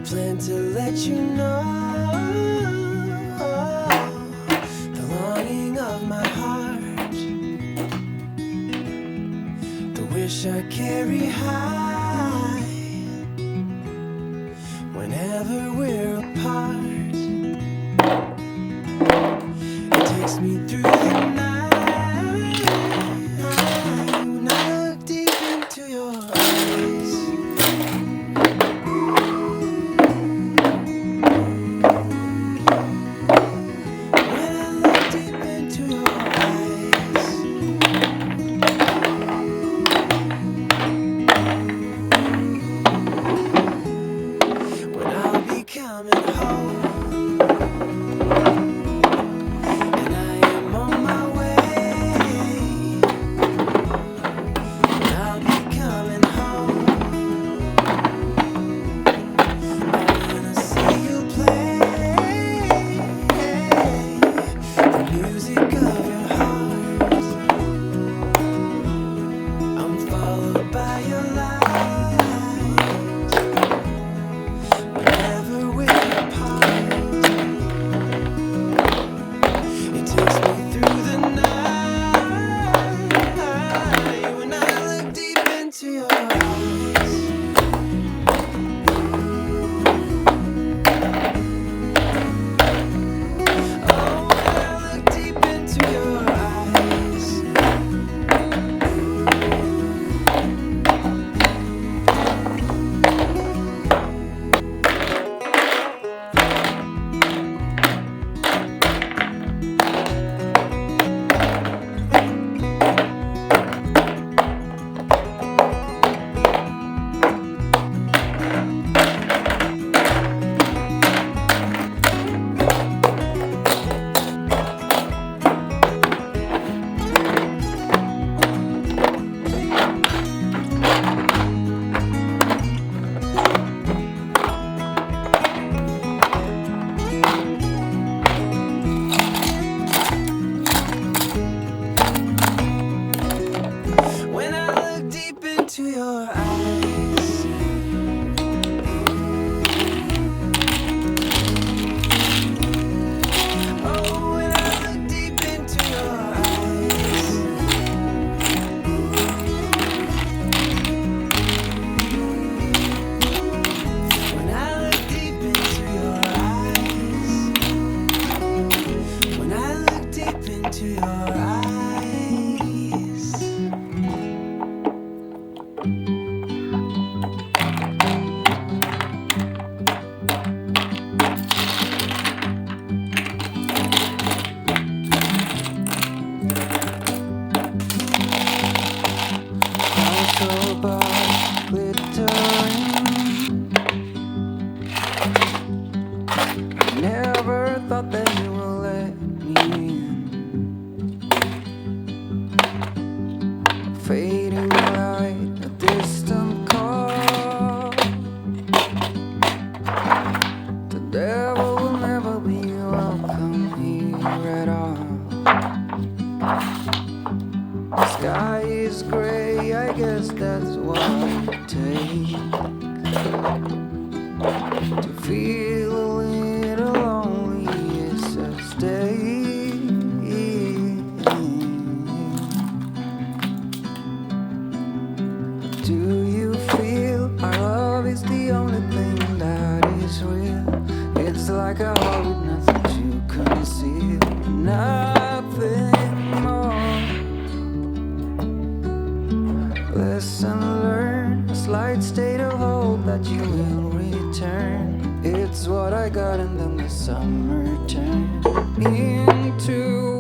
I plan to let you know the longing of my heart, the wish I carry high whenever we're apart. It takes me through the night when I look deep into your eyes. When I look deep into your eyes, when I'll be coming home. To your eyes, oh, when I look deep into your eyes, when I look deep into your eyes, when I look deep into your eyes. Never thought that you would let me in. Fading light, a distant call. The devil will never be welcome here at all. The sky is gray, I guess that's what it takes to feel a little lonely. It's a state. Do you feel our love is the only thing that is real? It's like a heart with nothing to conceal, nothing more. Lesson learned, a slight state of hope that you will return. It's what I got, and then the summer turned into